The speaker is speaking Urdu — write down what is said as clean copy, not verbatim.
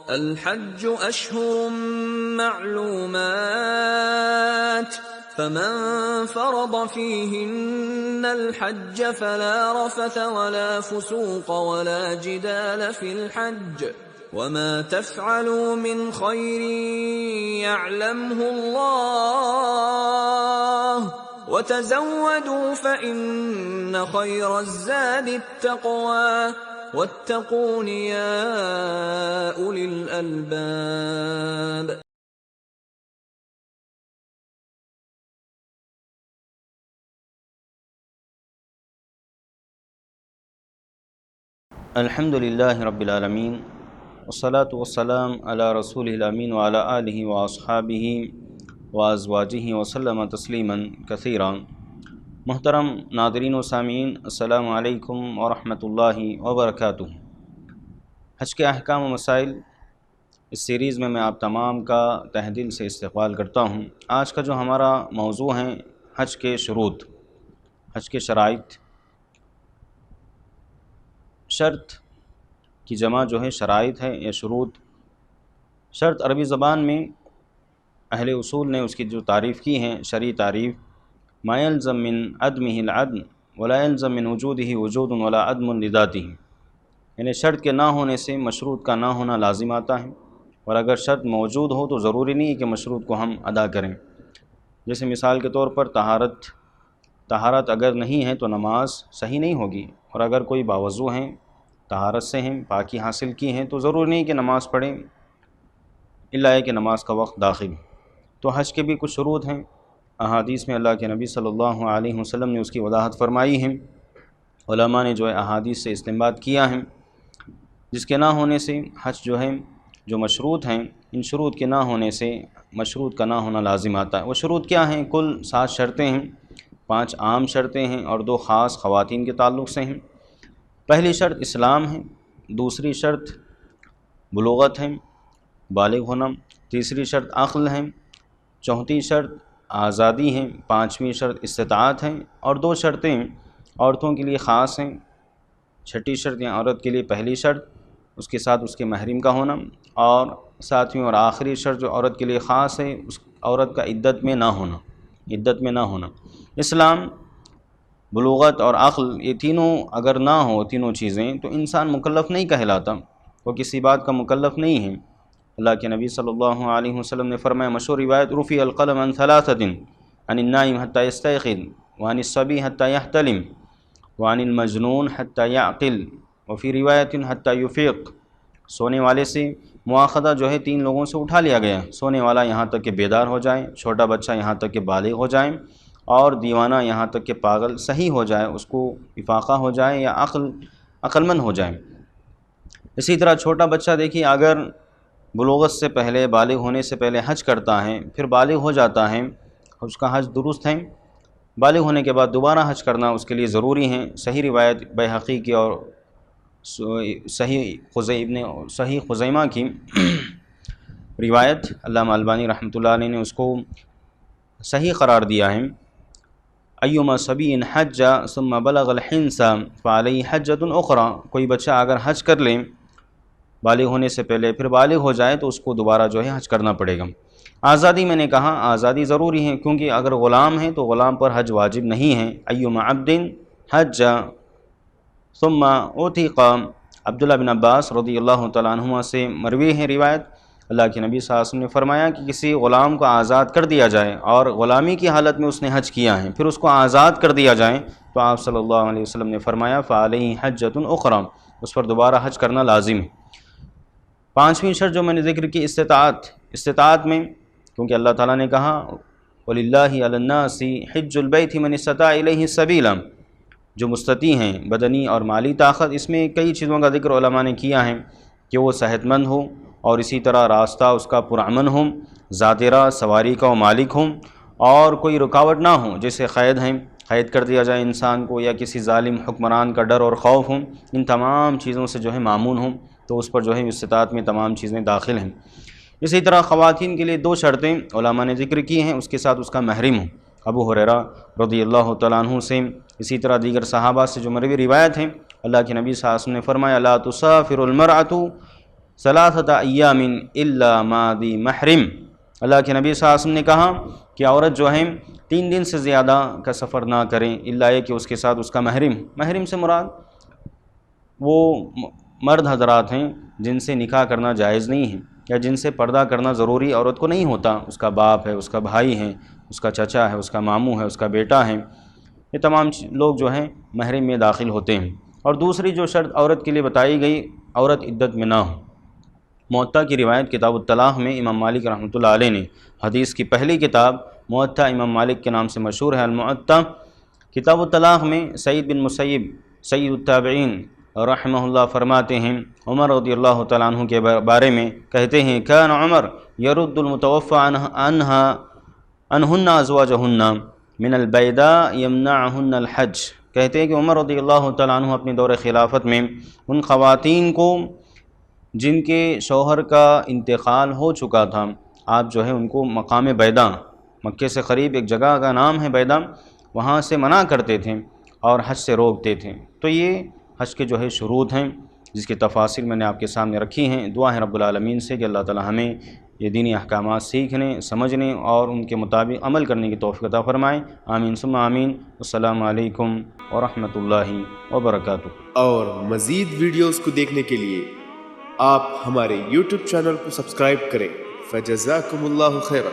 الحج أشهر معلومات فمن فرض فيهن الحج فلا رفث ولا فسوق ولا جدال في الحج وما تفعلوا من خير يعلمه الله وتزودوا فإن خير الزاد التقوى واتقون يا أولي الألباب. الحمد للہ رب العالمین والصلاة والسلام علی رسول الامین وعلی آلہ واصحابہ وازواجہ وسلم تسلیما کثیرا. محترم ناظرین و سامعین، السلام علیکم ورحمۃ اللہ وبرکاتہ. حج کے احکام و مسائل اس سیریز میں آپ تمام کا تہ دل سے استقبال کرتا ہوں. آج کا جو ہمارا موضوع ہے حج کے شروط، حج کے شرائط. شرط کی جمع جو ہے شرائط ہے یا شروط. شرط عربی زبان میں اہل اصول نے اس کی جو تعریف کی ہے، شرعی تعریف، ما يلزم من عدمه العدم ولا يلزم من وجوده وجود ولا عدم لذاته، یعنی شرط کے نہ ہونے سے مشروط کا نہ ہونا لازم آتا ہے، اور اگر شرط موجود ہو تو ضروری نہیں ہے کہ مشروط کو ہم ادا کریں. جیسے مثال کے طور پر طہارت اگر نہیں ہے تو نماز صحیح نہیں ہوگی، اور اگر کوئی باوضو ہیں، طہارت سے ہیں، پاکی حاصل کی ہیں، تو ضروری نہیں کہ نماز پڑھیں الا ہے کہ نماز کا وقت داخل. تو حج کے بھی کچھ شروط ہیں. احادیث میں اللہ کے نبی صلی اللہ علیہ وسلم نے اس کی وضاحت فرمائی ہے. علماء نے جو ہے احادیث سے استنباط کیا ہے، جس کے نہ ہونے سے حج جو ہے، جو مشروط ہیں، ان شروط کے نہ ہونے سے مشروط کا نہ ہونا لازم آتا ہے. وہ شروط کیا ہیں؟ کل 7 شرطیں ہیں. 5 عام شرطیں ہیں اور 2 خاص خواتین کے تعلق سے ہیں. پہلی شرط اسلام ہے، دوسری شرط بلوغت ہے، بالغ ہونا، تیسری شرط عقل ہے، چوتھی شرط آزادی ہیں، 5ویں شرط استطاعت ہے، اور 2 شرطیں عورتوں کے لیے خاص ہیں. 6ٹھی شرط یا عورت کے لیے پہلی شرط، اس کے ساتھ اس کے محرم کا ہونا، اور 7ویں اور آخری شرط جو عورت کے لیے خاص ہے، اس عورت کا عدت میں نہ ہونا. اسلام، بلوغت اور عقل، یہ تینوں اگر نہ ہو، تینوں چیزیں، تو انسان مکلف نہیں کہلاتا، وہ کسی بات کا مکلف نہیں ہے. اللہ کے نبی صلی اللہ علیہ وسلم نے فرمایا، مشہور روایت، رفع القلم عن 3 عن النائم حتى يستيقظ وعن الصبي حتى يحتلم وعن المجنون حتى يعقل وفي روایت حتى يفيق. سونے والے سے مواخذہ جو ہے 3 لوگوں سے اٹھا لیا گیا. سونے والا یہاں تک کہ بیدار ہو جائے، چھوٹا بچہ یہاں تک کہ بالغ ہو جائے، اور دیوانہ یہاں تک کہ پاگل صحیح ہو جائے، اس کو افاقہ ہو جائے یا عقل مند ہو جائے. اسی طرح چھوٹا بچہ دیکھیے، اگر بلوغت سے پہلے، بالغ ہونے سے پہلے حج کرتا ہے، پھر بالغ ہو جاتا ہے، اس کا حج درست ہے. بالغ ہونے کے بعد دوبارہ حج کرنا اس کے لیے ضروری ہے. صحیح روایت بیہقی کی اور صحیح خزیمہ کی روایت، علامہ البانی رحمۃ اللہ علیہ نے اس کو صحیح قرار دیا ہے. ایما صبی حج ثم بلغ الحنس فعلیہ حجۃ اخری. کوئی بچہ اگر حج کر لے بالغ ہونے سے پہلے، پھر بالغ ہو جائے تو اس کو دوبارہ جو ہے حج کرنا پڑے گا. آزادی، میں نے کہا آزادی ضروری ہے، کیونکہ اگر غلام ہے تو غلام پر حج واجب نہیں ہے. ایما عبد حج ثم اوثق. عبداللہ بن عباس رضی اللہ تعالیٰ عنہما سے مروی ہے روایت، اللہ کے نبی صلی اللہ علیہ وسلم نے فرمایا کہ کسی غلام کو آزاد کر دیا جائے، اور غلامی کی حالت میں اس نے حج کیا ہے، پھر اس کو آزاد کر دیا جائے، تو آپ صلی اللہ علیہ وسلم نے فرمایا فعلیہ حجۃ اخری، اس پر دوبارہ حج کرنا لازم ہے. 5ویں شرط جو میں نے ذکر کی، استطاعت میں، کیونکہ اللہ تعالیٰ نے کہا وَلِلَّهِ عَلَى النَّاسِ حِجُّ الْبَيْتِ مَنِ اسْتَطَاعَ إِلَيْهِ سَبِيلًا. جو مستطیع ہیں، بدنی اور مالی طاقت، اس میں کئی چیزوں کا ذکر علماء نے کیا ہے کہ وہ صحت مند ہو، اور اسی طرح راستہ اس کا پرامن ہو، ذات راہ سواری کا و مالک ہوں، اور کوئی رکاوٹ نہ ہو، جیسے قید کر دیا جائے انسان کو، یا کسی ظالم حکمران کا ڈر اور خوف ہوں. ان تمام چیزوں سے جو ہے معمون ہوں، تو اس پر جو ہے استطاعت میں تمام چیزیں داخل ہیں. اسی طرح خواتین کے لیے 2 شرطیں علماء نے ذکر کی ہیں، اس کے ساتھ اس کا محرم ہو. ابو ہریرہ رضی اللہ تعالیٰ عنہ سے، اسی طرح دیگر صحابہ سے جو مروی روایت ہیں، اللہ کے نبی صلی اللہ علیہ وسلم نے فرمایا لا تسافر المرأة ثلاثۃ ایام الا مادی محرم، اللہ کے نبی صلی اللہ علیہ وسلم نے کہا کہ عورت جو ہے 3 دن سے زیادہ کا سفر نہ کریں الا یہ کہ اس کے ساتھ اس کا محرم سے مراد وہ مرد حضرات ہیں جن سے نکاح کرنا جائز نہیں ہے یا جن سے پردہ کرنا ضروری عورت کو نہیں ہوتا، اس کا باپ ہے، اس کا بھائی ہے، اس کا چچا ہے، اس کا ماموں ہے، اس کا بیٹا ہے، یہ تمام لوگ جو ہیں محرم میں داخل ہوتے ہیں۔ اور دوسری جو شرط عورت کے لیے بتائی گئی، عورت عدت میں نہ ہو۔ موطا کی روایت کتاب الطلاق میں امام مالک رحمۃ اللہ علیہ نے، حدیث کی پہلی کتاب موطا امام مالک کے نام سے مشہور ہے الموطا، کتاب الطلاق میں سعید بن مسیب سید التابعین رحمہ اللہ فرماتے ہیں، عمر رضی اللہ تعالیٰ عنہ کے بارے میں کہتے ہیں کان عمر یرد المتوفى عنہن ازواجہن من البیداء یمنعہن الحج، کہتے ہیں کہ عمر رضی اللہ تعالیٰ عنہ اپنی دور خلافت میں ان خواتین کو جن کے شوہر کا انتقال ہو چکا تھا، آپ جو ہے ان کو مقام بیدا، مکے سے قریب ایک جگہ کا نام ہے بیدا، وہاں سے منع کرتے تھے اور حج سے روکتے تھے۔ تو یہ حج کے جو ہے شروط ہیں جس کی تفاصیل میں نے آپ کے سامنے رکھی ہیں۔ دعا ہے رب العالمین سے کہ اللہ تعالی ہمیں یہ دینی احکامات سیکھنے، سمجھنے اور ان کے مطابق عمل کرنے کی توفیق عطا فرمائے، آمین ثم آمین۔ السلام علیکم ورحمۃ اللہ وبرکاتہ۔ اور مزید ویڈیوز کو دیکھنے کے لیے آپ ہمارے YouTube چینل کو سبسکرائب کریں۔ فجزاکم اللہ خیرا۔